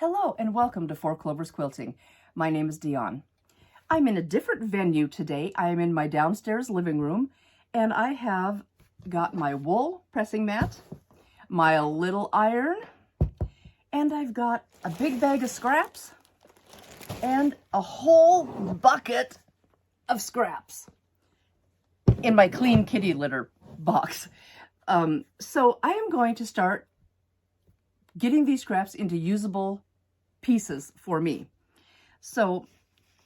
Hello and welcome to Clovers Quilting. My name is Diahn. I'm in a different venue today. I am in my downstairs living room and I have got my wool pressing mat, my little iron, and I've got a big bag of scraps and a whole bucket of scraps in my clean kitty litter box. So I am going to start getting these scraps into usable pieces for me. So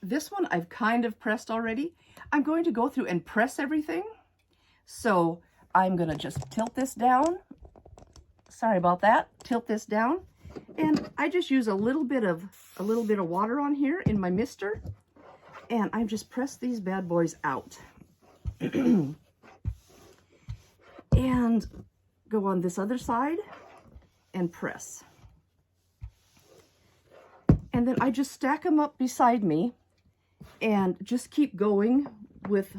this one I've kind of pressed already. I'm going to go through and press everything. So I'm going to just tilt this down. Sorry about that. Tilt this down. And I just use a little bit of water on here in my mister. And I just press these bad boys out. And go on this other side and press. And then I just stack them up beside me and just keep going with,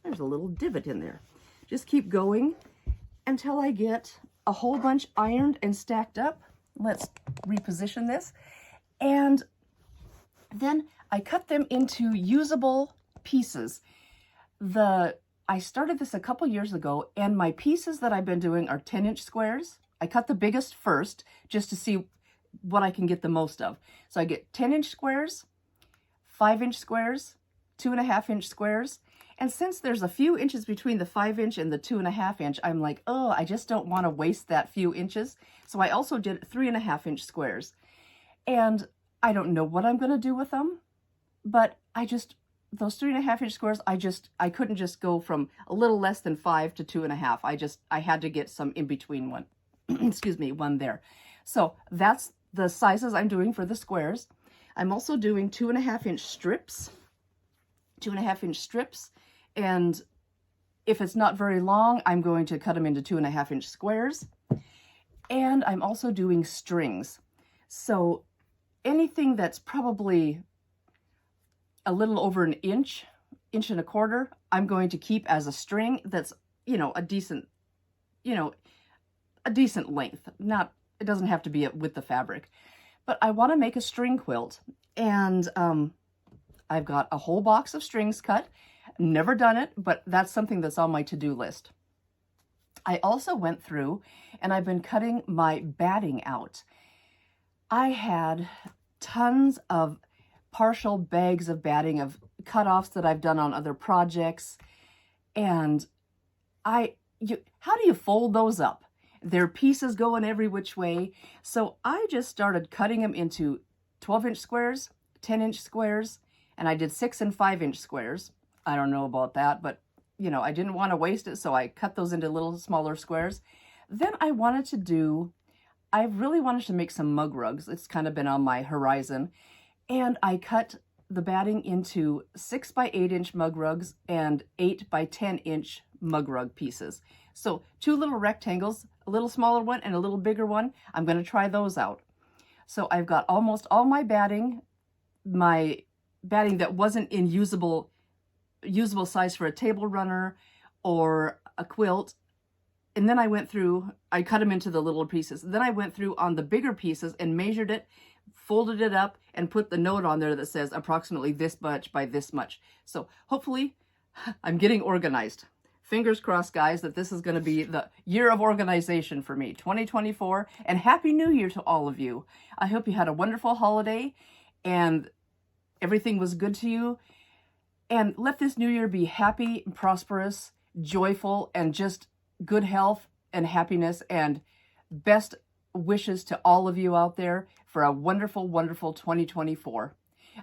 there's a little divot in there. Just keep going until I get a whole bunch ironed and stacked up. Let's reposition this. And then I cut them into usable pieces. I started this a couple years ago, and my pieces that I've been doing are 10-inch squares. I cut the biggest first just to see what I can get the most of. So I get 10-inch squares, 5-inch squares, 2.5-inch squares. And since there's a few inches between the 5-inch and the 2.5-inch, I'm like, oh, I just don't want to waste that few inches. So I also did 3.5-inch squares. And I don't know what I'm going to do with them, but those 3.5-inch squares, I couldn't just go from a little less than 5 to 2.5. I had to get some in between one. Excuse me, one there. So that's the sizes I'm doing for the squares. I'm also doing 2.5-inch strips. 2.5-inch strips. And if it's not very long, I'm going to cut them into 2.5-inch squares. And I'm also doing strings. So anything that's probably a little over an inch, inch and a quarter, I'm going to keep as a string that's, a decent length. It doesn't have to be with the fabric. But I want to make a string quilt, and I've got a whole box of strings cut. Never done it, but that's something that's on my to-do list. I also went through and I've been cutting my batting out. I had tons of partial bags of batting of cutoffs that I've done on other projects. And how do you fold those up? There are pieces going every which way. So I just started cutting them into 12-inch squares, 10-inch squares, and I did 6 and 5-inch squares. I don't know about that, but I didn't want to waste it, so I cut those into little smaller squares. Then I really wanted to make some mug rugs. It's kind of been on my horizon. And I cut the batting into 6 by 8-inch mug rugs and 8 by 10-inch mug rug pieces. So 2 little rectangles, a little smaller one and a little bigger one. I'm going to try those out. So I've got almost all my batting that wasn't in usable size for a table runner or a quilt. And then I cut them into the little pieces. Then I went through on the bigger pieces and measured it, folded it up, and put the note on there that says approximately this much by this much. So hopefully I'm getting organized. Fingers crossed, guys, that this is going to be the year of organization for me, 2024. And Happy New Year to all of you. I hope you had a wonderful holiday and everything was good to you. And let this new year be happy, prosperous, joyful, and just good health and happiness, and best wishes to all of you out there for a wonderful, wonderful 2024.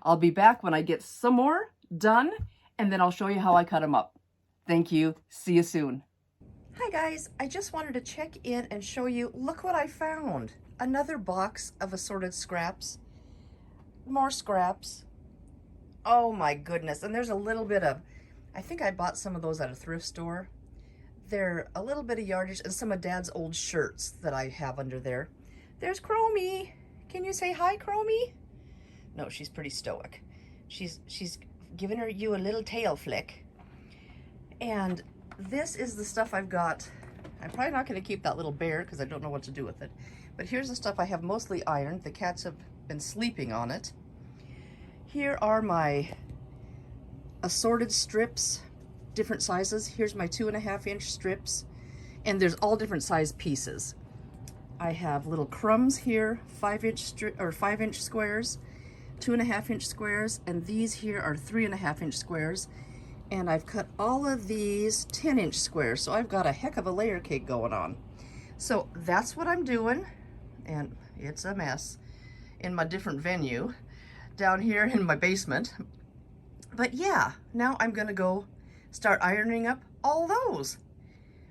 I'll be back when I get some more done, and then I'll show you how I cut them up. Thank you. See you soon. Hi guys, I just wanted to check in and show you, look what I found. Another box of assorted scraps. More scraps. Oh my goodness. And there's a little bit of, I think I bought some of those at a thrift store. They're a little bit of yardage and some of Dad's old shirts that I have under there. There's Chromie. Can you say hi, Chromie? No, she's pretty stoic. She's giving you a little tail flick. And this is the stuff I've got. I'm probably not going to keep that little bear because I don't know what to do with it. But here's the stuff I have mostly ironed. The cats have been sleeping on it. Here are my assorted strips, different sizes. Here's my 2.5-inch strips, and there's all different size pieces. I have little crumbs here, 5-inch squares, 2.5-inch squares, and these here are 3.5-inch squares. And I've cut all of these 10-inch squares, so I've got a heck of a layer cake going on. So that's what I'm doing, and it's a mess in my different venue down here in my basement. But yeah, now I'm gonna go start ironing up all those.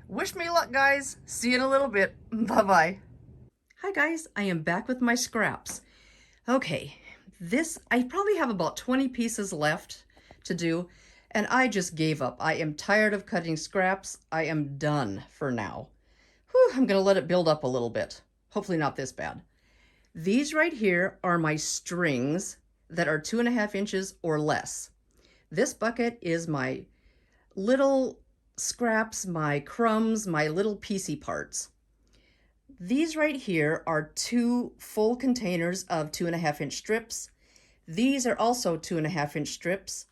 Wish me luck, guys. See you in a little bit. Bye-bye. Hi guys, I am back with my scraps. Okay, I probably have about 20 pieces left to do, and I just gave up. I am tired of cutting scraps. I am done for now. Whew, I'm gonna let it build up a little bit. Hopefully not this bad. These right here are my strings that are 2.5 inches or less. This bucket is my little scraps, my crumbs, my little piecey parts. These right here are 2 full containers of 2.5-inch strips. These are also 2.5-inch strips.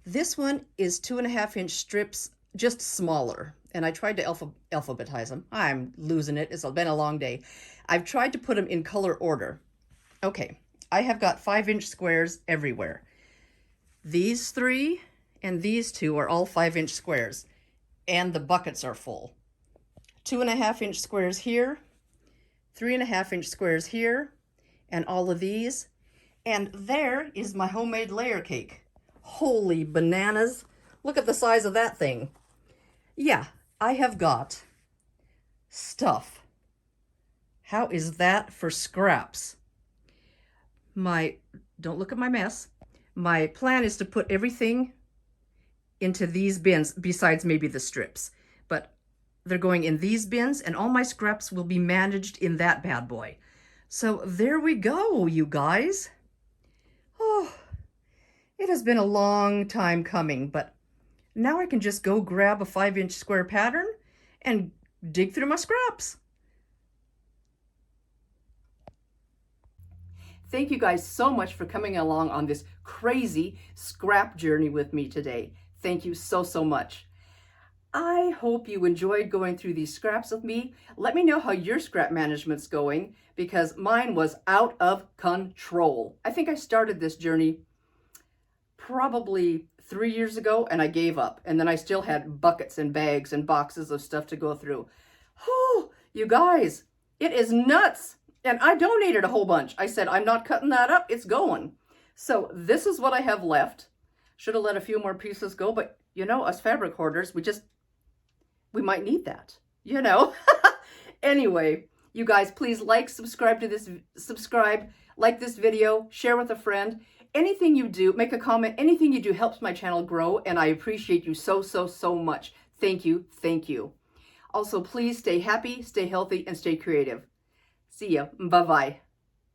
This one is 2.5-inch strips, just smaller. And I tried to alphabetize them. I'm losing it. It's been a long day. I've tried to put them in color order. Okay, I have got 5-inch squares everywhere. These 3 and these 2 are all 5-inch squares, and the buckets are full. 2.5-inch squares here, 3.5-inch squares here, and all of these. And there is my homemade layer cake. Holy bananas. Look at the size of that thing. Yeah, I have got stuff. How is that for scraps? Don't look at my mess. My plan is to put everything into these bins besides maybe the strips. But they're going in these bins, and all my scraps will be managed in that bad boy. So there we go, you guys. Oh, it has been a long time coming, but now I can just go grab a 5-inch square pattern and dig through my scraps. Thank you guys so much for coming along on this crazy scrap journey with me today. Thank you so, so much. I hope you enjoyed going through these scraps with me. Let me know how your scrap management's going, because mine was out of control. I think I started this journey probably 3 years ago, and I gave up. And then I still had buckets and bags and boxes of stuff to go through. Oh, you guys, it is nuts. And I donated a whole bunch. I said, I'm not cutting that up, it's going. So this is what I have left. Should have let a few more pieces go, but you know, us fabric hoarders, we might need that, you know. Anyway, you guys, please like, subscribe, like this video, share with a friend. Anything you do, make a comment, anything you do helps my channel grow, and I appreciate you so, so, so much. Thank you, thank you. Also, please stay happy, stay healthy, and stay creative. See ya. Bye-bye.